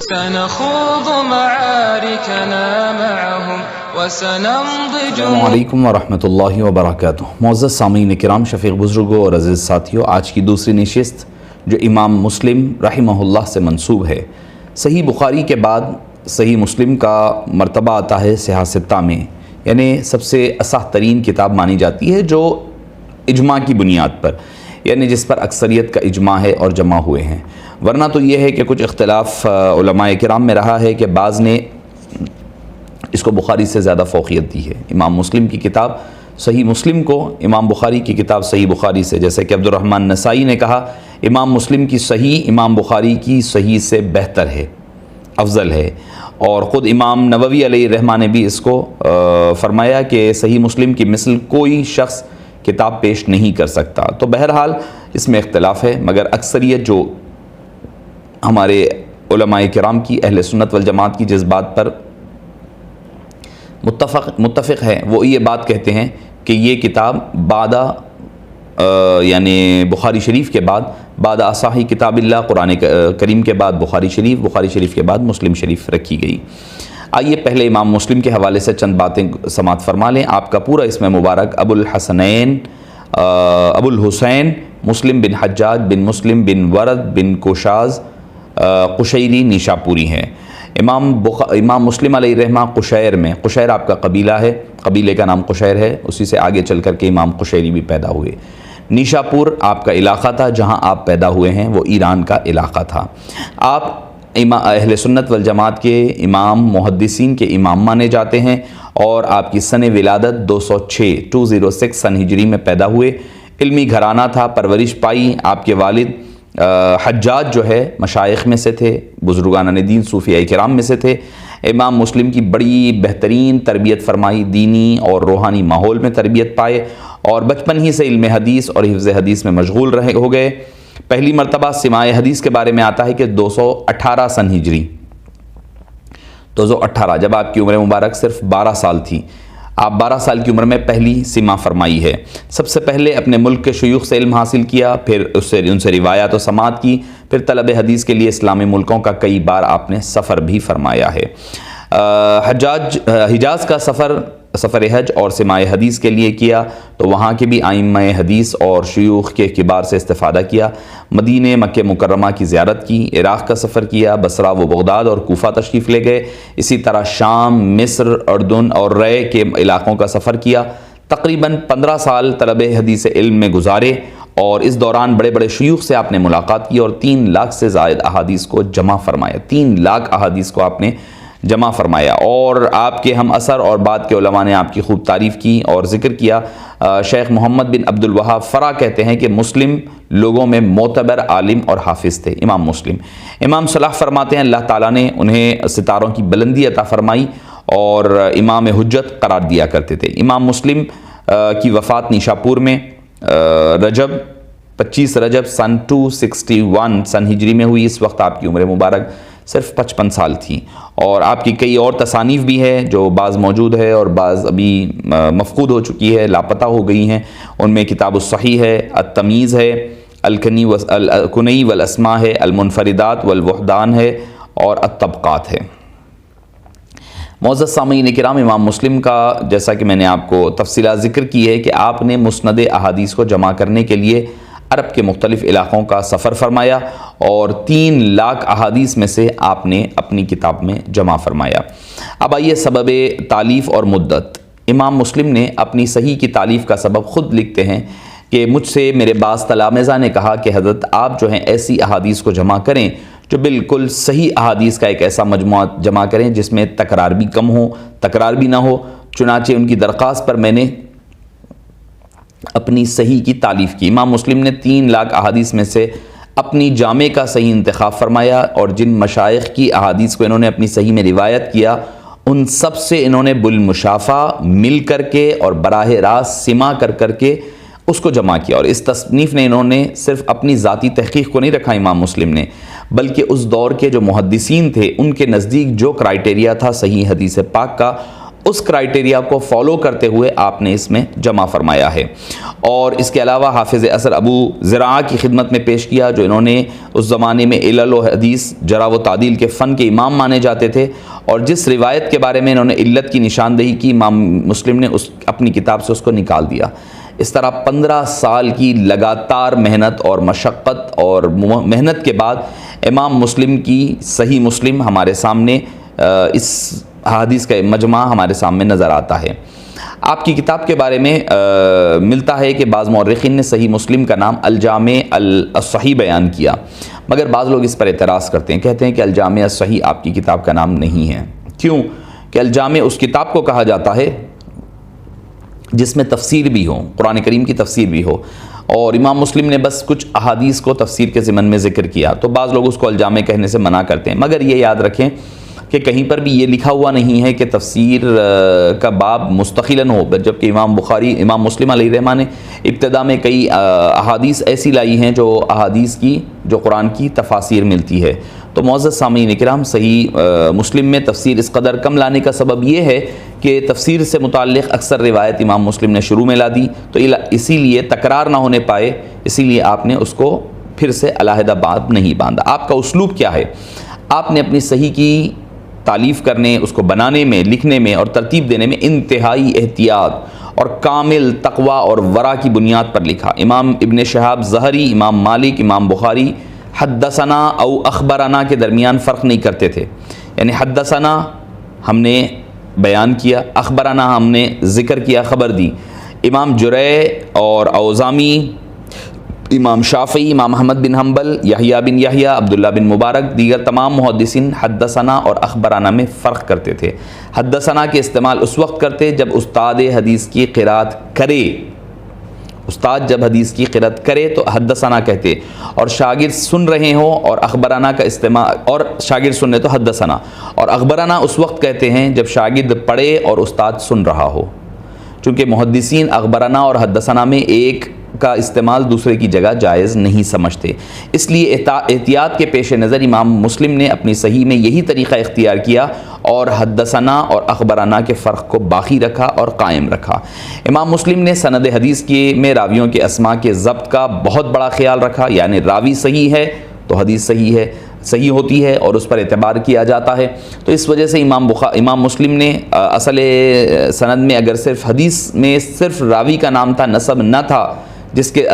سنخوض معاركنا معهم وسنمضي السلام علیکم ورحمۃ اللہ وبرکاتہ۔ معزز سامعین کرام، شفیق بزرگوں اور عزیز ساتھیوں، آج کی دوسری نشست جو امام مسلم رحمہ اللہ سے منسوب ہے۔ صحیح بخاری کے بعد صحیح مسلم کا مرتبہ آتا ہے صحاح ستہ میں، یعنی سب سے اصح ترین کتاب مانی جاتی ہے جو اجماع کی بنیاد پر، یعنی جس پر اکثریت کا اجماع ہے اور جمع ہوئے ہیں۔ ورنہ تو یہ ہے کہ کچھ اختلاف علماء کرام میں رہا ہے کہ بعض نے اس کو بخاری سے زیادہ فوقیت دی ہے۔ امام مسلم کی کتاب صحیح مسلم کو امام بخاری کی کتاب صحیح بخاری سے، جیسے کہ عبد الرحمن نسائی نے کہا امام مسلم کی صحیح امام بخاری کی صحیح سے بہتر ہے، افضل ہے، اور خود امام نووی علیہ الرحمہ نے بھی اس کو فرمایا کہ صحیح مسلم کی مثل کوئی شخص کتاب پیش نہیں کر سکتا۔ تو بہرحال اس میں اختلاف ہے، مگر اکثریت جو ہمارے علماء کرام کی، اہل سنت والجماعت کی جس بات پر متفق ہے وہ یہ بات کہتے ہیں کہ یہ کتاب یعنی بخاری شریف کے بعد اصحی کتاب اللہ، قرآن کریم کے بعد بخاری شریف کے بعد مسلم شریف رکھی گئی۔ آئیے پہلے امام مسلم کے حوالے سے چند باتیں سماعت فرما لیں۔ آپ کا پورا اسم مبارک ابو الحسین مسلم بن حجاج بن مسلم بن ورد بن کوشاز قشیری نیشاپوری ہیں۔ امام مسلم علیہ الرحمہ قشیر آپ کا قبیلہ ہے، قبیلے کا نام قشیر ہے، اسی سے آگے چل کر کے امام قشیری بھی پیدا ہوئے۔ نیشاپور آپ کا علاقہ تھا، جہاں آپ پیدا ہوئے ہیں وہ ایران کا علاقہ تھا۔ آپ اہل سنت والجماعت کے امام محدثین کے امام مانے جاتے ہیں، اور آپ کی سن ولادت 206 سن ہجری میں پیدا ہوئے۔ علمی گھرانہ تھا، پرورش پائی۔ آپ کے والد حجاج جو ہے مشائخ میں سے تھے، بزرگان دین صوفیاء کرام میں سے تھے۔ امام مسلم کی بڑی بہترین تربیت فرمائی، دینی اور روحانی ماحول میں تربیت پائے، اور بچپن ہی سے علم حدیث اور حفظ حدیث میں مشغول ہو گئے۔ پہلی مرتبہ سماع حدیث کے بارے میں آتا ہے کہ 218 سن ہجری 218، جب آپ کی عمر مبارک صرف 12 سال تھی۔ آپ 12 سال کی عمر میں پہلی سماع فرمائی ہے۔ سب سے پہلے اپنے ملک کے شیوخ سے علم حاصل کیا، پھر ان سے روایات و سماعت کی، پھر طلب حدیث کے لیے اسلامی ملکوں کا کئی بار آپ نے سفر بھی فرمایا ہے۔ حجاز کا سفر حج اور سماع حدیث کے لیے کیا، تو وہاں کے بھی ائمہ حدیث اور شیوخ کے کبار سے استفادہ کیا۔ مدینہ مکہ مکرمہ کی زیارت کی، عراق کا سفر کیا، بصرہ و بغداد اور کوفہ تشریف لے گئے، اسی طرح شام، مصر، اردن اور رے کے علاقوں کا سفر کیا۔ تقریباً 15 سال طلب حدیث علم میں گزارے، اور اس دوران بڑے بڑے شیوخ سے آپ نے ملاقات کی اور 3 لاکھ سے زائد احادیث کو جمع فرمایا۔ 3 لاکھ احادیث کو آپ نے جمع فرمایا، اور آپ کے ہم اثر اور بعد کے علماء نے آپ کی خوب تعریف کی اور ذکر کیا۔ شیخ محمد بن عبد الوہاب فرا کہتے ہیں کہ مسلم لوگوں میں معتبر عالم اور حافظ تھے امام مسلم۔ امام صلاح فرماتے ہیں اللہ تعالیٰ نے انہیں ستاروں کی بلندی عطا فرمائی اور امام حجت قرار دیا کرتے تھے۔ امام مسلم کی وفات نیشاپور میں 25 رجب سن 261 سن ہجری میں ہوئی۔ اس وقت آپ کی عمر مبارک صرف 55 سال تھی، اور آپ کی کئی اور تصانیف بھی ہے جو بعض موجود ہے اور بعض ابھی مفقود ہو چکی ہے، لاپتہ ہو گئی ہیں۔ ان میں کتاب الصحیح ہے، التمیز ہے، الکنی والاسماء ہے، المنفردات والوحدان ہے، اور الطبقات ہے۔ معزز سامعین کرام، امام مسلم کا جیسا کہ میں نے آپ کو تفصیلات ذکر کی ہے کہ آپ نے مسند احادیث کو جمع کرنے کے لیے عرب کے مختلف علاقوں کا سفر فرمایا، اور 3 لاکھ احادیث میں سے آپ نے اپنی کتاب میں جمع فرمایا۔ اب آئیے سبب تالیف اور مدت۔ امام مسلم نے اپنی صحیح کی تالیف کا سبب خود لکھتے ہیں کہ مجھ سے میرے بعض تلامذہ نے کہا کہ حضرت آپ جو ہیں ایسی احادیث کو جمع کریں جو بالکل صحیح احادیث کا ایک ایسا مجموعہ جمع کریں جس میں تکرار بھی کم ہو، تکرار بھی نہ ہو۔ چنانچہ ان کی درخواست پر میں نے اپنی صحیح کی تالیف کی۔ امام مسلم نے 3 لاکھ احادیث میں سے اپنی جامع کا صحیح انتخاب فرمایا، اور جن مشائخ کی احادیث کو انہوں نے اپنی صحیح میں روایت کیا ان سب سے انہوں نے بالمشافہ مل کر کے اور براہ راست سماع کر کے اس کو جمع کیا۔ اور اس تصنیف نے انہوں نے صرف اپنی ذاتی تحقیق کو نہیں رکھا امام مسلم نے، بلکہ اس دور کے جو محدثین تھے ان کے نزدیک جو کرائٹیریا تھا صحیح حدیث پاک کا، اس کرائٹیریا کو فالو کرتے ہوئے آپ نے اس میں جمع فرمایا ہے۔ اور اس کے علاوہ حافظ اثر ابو زرعہ کی خدمت میں پیش کیا، جو انہوں نے اس زمانے میں علل و حدیث جرح و تعدیل کے فن کے امام مانے جاتے تھے، اور جس روایت کے بارے میں انہوں نے علت کی نشاندہی کی، امام مسلم نے اپنی کتاب سے اس کو نکال دیا۔ اس طرح 15 سال کی لگاتار محنت اور مشقت اور محنت کے بعد امام مسلم کی صحیح مسلم ہمارے سامنے اس حدیث کا مجمع ہمارے سامنے نظر آتا ہے۔ آپ کی کتاب کے بارے میں ملتا ہے کہ بعض مورخین نے صحیح مسلم کا نام الجامع الصحیح بیان کیا، مگر بعض لوگ اس پر اعتراض کرتے ہیں، کہتے ہیں کہ الجامع الصحیح آپ کی کتاب کا نام نہیں ہے۔ کیوں کہ الجامع اس کتاب کو کہا جاتا ہے جس میں تفسیر بھی ہو، قرآن کریم کی تفسیر بھی ہو، اور امام مسلم نے بس کچھ احادیث کو تفسیر کے ضمن میں ذکر کیا، تو بعض لوگ اس کو الجامع کہنے سے منع کرتے ہیں۔ مگر یہ یاد رکھیں کہ کہیں پر بھی یہ لکھا ہوا نہیں ہے کہ تفسیر کا باب مستقلاً ہو، جبکہ امام مسلم علیہ الرحمہ نے ابتدا میں کئی احادیث ایسی لائی ہیں جو احادیث کی جو قرآن کی تفاسیر ملتی ہے۔ تو معزز سامعین کرام، صحیح مسلم میں تفسیر اس قدر کم لانے کا سبب یہ ہے کہ تفسیر سے متعلق اکثر روایت امام مسلم نے شروع میں لا دی، تو اسی لیے تکرار نہ ہونے پائے، اسی لیے آپ نے اس کو پھر سے علیحدہ باب نہیں باندھا۔ آپ کا اسلوب کیا ہے؟ آپ نے اپنی صحیح کی تالیف کرنے، اس کو بنانے میں، لکھنے میں اور ترتیب دینے میں انتہائی احتیاط اور کامل تقوی اور ورع کی بنیاد پر لکھا۔ امام ابن شہاب ظہری، امام مالک، امام بخاری حدثنا او اخبرنا کے درمیان فرق نہیں کرتے تھے، یعنی حدثنا ہم نے بیان کیا، اخبرنا ہم نے ذکر کیا، خبر دی۔ امام جریح اور اوزامی، امام شافعی، امام احمد بن حنبل، یحییٰ بن یحییٰ، عبداللہ بن مبارک، دیگر تمام محدثین حدثنا اور اخبرنا میں فرق کرتے تھے۔ حدثنا کے استعمال اس وقت کرتے جب استاد حدیث کی قرات کرے، استاد جب حدیث کی قرات کرے تو حدثنا کہتے، اور شاگرد سن رہے ہوں اور اخبرنا کا استعمال، اور شاگرد سننے تو حدثنا، اور اخبرنا اس وقت کہتے ہیں جب شاگرد پڑھے اور استاد سن رہا ہو، چونکہ محدثین اخبرنا اور حدثنا میں ایک کا استعمال دوسرے کی جگہ جائز نہیں سمجھتے۔ اس لیے احتیاط کے پیش نظر امام مسلم نے اپنی صحیح میں یہی طریقہ اختیار کیا اور حدثنا اور اخبرنا کے فرق کو باقی رکھا اور قائم رکھا۔ امام مسلم نے سند حدیث میں راویوں کے اسماء کے ضبط کا بہت بڑا خیال رکھا، یعنی راوی صحیح ہے تو حدیث صحیح ہوتی ہے اور اس پر اعتبار کیا جاتا ہے۔ تو اس وجہ سے امام مسلم نے اصل سند میں اگر صرف حدیث میں صرف راوی کا نام تھا، نسب نہ تھا، جس کے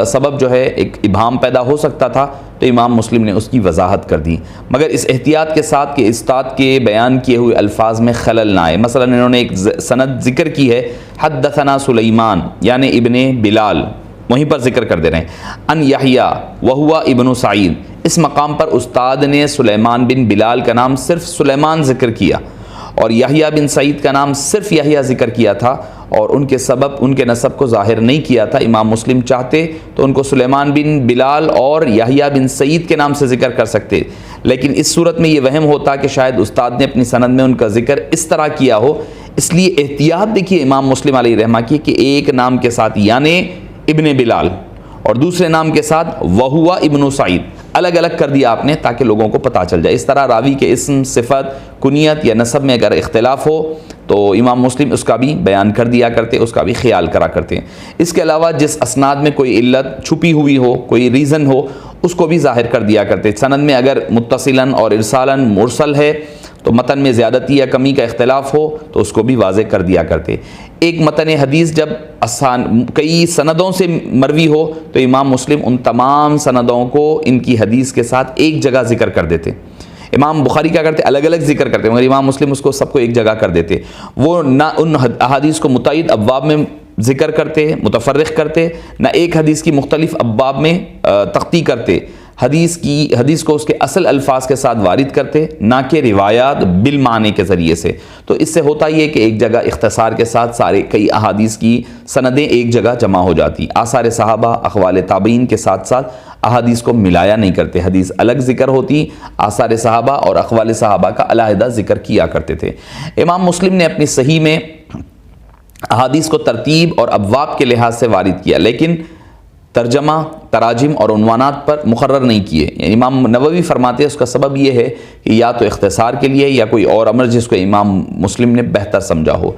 سبب جو ہے ایک ابہام پیدا ہو سکتا تھا، تو امام مسلم نے اس کی وضاحت کر دی، مگر اس احتیاط کے ساتھ کہ استاد کے بیان کیے ہوئے الفاظ میں خلل نہ آئے۔ مثلا انہوں نے ایک سند ذکر کی ہے، حدثنا سلیمان یعنی ابن بلال، وہیں پر ذکر کر دے رہے ہیں، ان یحییٰ وہوا ابن سعید، اس مقام پر استاد نے سلیمان بن بلال کا نام صرف سلیمان ذکر کیا اور یحییٰ بن سعید کا نام صرف یحییٰ ذکر کیا تھا، اور ان کے نسب کو ظاہر نہیں کیا تھا۔ امام مسلم چاہتے تو ان کو سلیمان بن بلال اور یحییٰ بن سعید کے نام سے ذکر کر سکتے، لیکن اس صورت میں یہ وہم ہوتا کہ شاید استاد نے اپنی سند میں ان کا ذکر اس طرح کیا ہو۔ اس لیے احتیاط دیکھیے امام مسلم علیہ الرحمہ کی کہ ایک نام کے ساتھ یعنی ابن بلال اور دوسرے نام کے ساتھ وہوا ابن سعید الگ الگ کر دیا آپ نے، تاکہ لوگوں کو پتہ چل جائے۔ اس طرح راوی کے اسم، صفت، کنیت یا نسب میں اگر اختلاف ہو تو امام مسلم اس کا بھی بیان کر دیا کرتے، اس کا بھی خیال کرا کرتے ہیں۔ اس کے علاوہ جس اسناد میں کوئی علت چھپی ہوئی ہو، کوئی ریزن ہو، اس کو بھی ظاہر کر دیا کرتے۔ سند میں اگر متصلاً اور ارسالاً مرسل ہے تو متن میں زیادتی یا کمی کا اختلاف ہو تو اس کو بھی واضح کر دیا کرتے۔ ایک متن حدیث جب کئی سندوں سے مروی ہو تو امام مسلم ان تمام سندوں کو ان کی حدیث کے ساتھ ایک جگہ ذکر کر دیتے۔ امام بخاری کیا کرتے؟ الگ الگ ذکر کرتے، مگر امام مسلم اس کو سب کو ایک جگہ کر دیتے۔ وہ نہ ان احادیث کو متعدد ابواب میں ذکر کرتے، متفرق کرتے، نہ ایک حدیث کی مختلف ابواب میں تختی کرتے، حدیث کو اس کے اصل الفاظ کے ساتھ وارد کرتے، نہ کہ روایات بالمعنی کے ذریعے سے۔ تو اس سے ہوتا یہ کہ ایک جگہ اختصار کے ساتھ کئی احادیث کی سندیں ایک جگہ جمع ہو جاتی۔ آثار صحابہ، اقوال تابعین کے ساتھ ساتھ احادیث کو ملایا نہیں کرتے، حدیث الگ ذکر ہوتی، آثار صحابہ اور اقوال صحابہ کا علیحدہ ذکر کیا کرتے تھے۔ امام مسلم نے اپنی صحیح میں احادیث کو ترتیب اور ابواب کے لحاظ سے وارد کیا، لیکن ترجمہ، تراجم اور عنوانات پر مقرر نہیں کیے. یعنی امام نووی فرماتے ہیں اس کا سبب یہ ہے کہ یا تو اختصار کے لیے یا کوئی اور امر جس کو امام مسلم نے بہتر سمجھا ہو.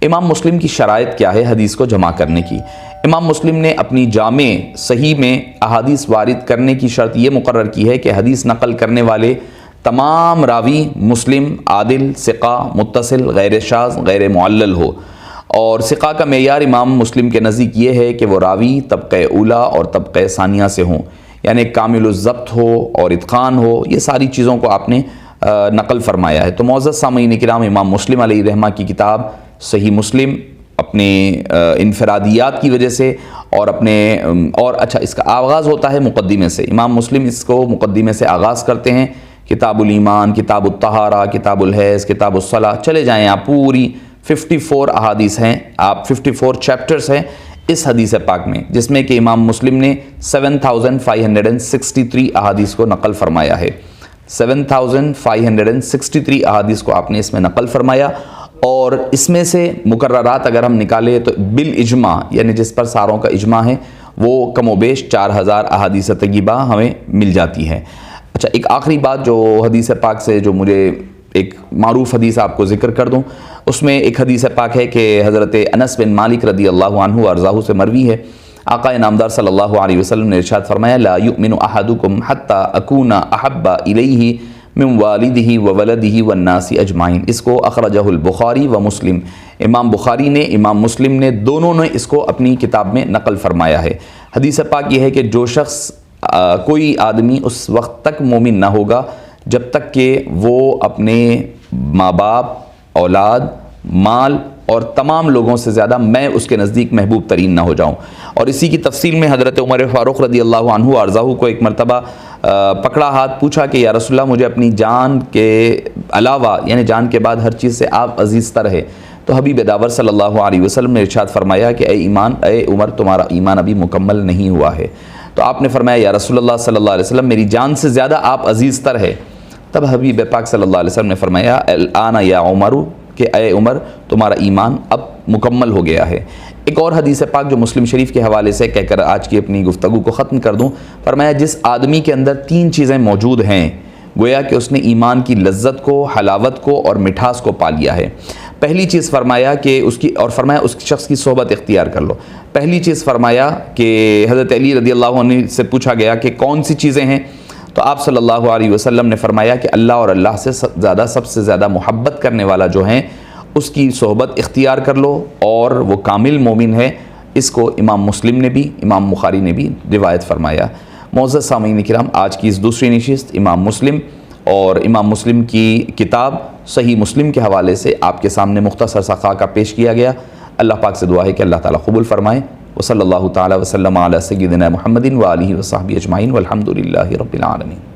امام مسلم کی شرائط کیا ہے حدیث کو جمع کرنے کی؟ امام مسلم نے اپنی جامع صحیح میں احادیث وارد کرنے کی شرط یہ مقرر کی ہے کہ حدیث نقل کرنے والے تمام راوی مسلم، عادل، ثقہ، متصل، غیر شاذ، غیر معلل ہو. اور ثقہ کا معیار امام مسلم کے نزدیک یہ ہے کہ وہ راوی طبقہ اولا اور طبقہ ثانیہ سے ہوں، یعنی کامل الضبط ہو اور اتقان ہو. یہ ساری چیزوں کو آپ نے نقل فرمایا ہے. تو معزز سامعین کرام، امام مسلم علیہ رحمہ کی کتاب صحیح مسلم اپنے انفرادیات کی وجہ سے اور اچھا اس کا آغاز ہوتا ہے مقدمے سے. امام مسلم اس کو مقدمے سے آغاز کرتے ہیں. کتاب الایمان، کتاب الطہارہ، کتاب الحیض، کتاب الصلاۃ، چلے جائیں آپ، پوری 54 احادیث ہیں، آپ 54 چیپٹرز ہیں اس حدیث پاک میں، جس میں کہ امام مسلم نے 7563 احادیث کو نقل فرمایا ہے. 7563 احادیث کو آپ نے اس میں نقل فرمایا. اور اس میں سے مقررات اگر ہم نکالیں تو بالاجماع، یعنی جس پر ساروں کا اجماع ہے، وہ کم و بیش 4000 احادیث طیبہ ہمیں مل جاتی ہیں. اچھا، ایک آخری بات جو حدیث پاک سے جو مجھے ایک معروف حدیث آپ کو ذکر کر دوں، اس میں ایک حدیث پاک ہے کہ حضرت انس بن مالک رضی اللہ عنہ ارضاہ سے مروی ہے. آقا نامدار صلی اللہ علیہ وسلم نے ارشاد فرمایا: لا یؤمن احدکم حتی اکون احب الیہ من والدہ وولدہ والناس اجمعین. اس کو اخرجہ البخاری و مسلم، امام بخاری نے، امام مسلم نے، دونوں نے اس کو اپنی کتاب میں نقل فرمایا ہے. حدیث پاک یہ ہے کہ جو شخص کوئی آدمی اس وقت تک مومن نہ ہوگا جب تک کہ وہ اپنے ماں باپ، اولاد، مال اور تمام لوگوں سے زیادہ میں اس کے نزدیک محبوب ترین نہ ہو جاؤں. اور اسی کی تفصیل میں حضرت عمر فاروق رضی اللہ عنہ ارضاہ کو ایک مرتبہ پکڑا ہاتھ، پوچھا کہ یا رسول اللہ، مجھے اپنی جان کے علاوہ، یعنی جان کے بعد ہر چیز سے آپ عزیز تر ہے. تو حبیب داور صلی اللہ علیہ وسلم نے ارشاد فرمایا کہ اے عمر، تمہارا ایمان ابھی مکمل نہیں ہوا ہے. تو آپ نے فرمایا یا رسول اللہ صلی اللہ علیہ وسلم، میری جان سے زیادہ آپ عزیز تر ہے. تب حبیب پاک صلی اللہ علیہ وسلم نے فرمایا الآن یا عمر، کہ اے عمر، تمہارا ایمان اب مکمل ہو گیا ہے. ایک اور حدیث پاک جو مسلم شریف کے حوالے سے کہہ کر آج کی اپنی گفتگو کو ختم کر دوں، فرمایا جس آدمی کے اندر 3 چیزیں موجود ہیں، گویا کہ اس نے ایمان کی لذت کو، حلاوت کو اور مٹھاس کو پا لیا ہے. پہلی چیز فرمایا کہ فرمایا اس شخص کی صحبت اختیار کر لو. پہلی چیز فرمایا کہ حضرت علی رضی اللہ عنہ سے پوچھا گیا کہ کون سی چیزیں ہیں، تو آپ صلی اللہ علیہ وسلم نے فرمایا کہ اللہ اور اللہ سے زیادہ، سب سے زیادہ محبت کرنے والا جو ہیں اس کی صحبت اختیار کر لو، اور وہ کامل مومن ہے. اس کو امام مسلم نے بھی، امام بخاری نے بھی روایت فرمایا. معزز سامعین کرام، آج کی اس دوسری نشست امام مسلم اور امام مسلم کی کتاب صحیح مسلم کے حوالے سے آپ کے سامنے مختصر سا خاکہ پیش کیا گیا. اللہ پاک سے دعا ہے کہ اللہ تعالیٰ قبول فرمائے. وصلی اللہ تعالیٰ وسلم علی سیدنا محمد و آلہ و صحبہ اجمعین والحمد للہ رب العالمین.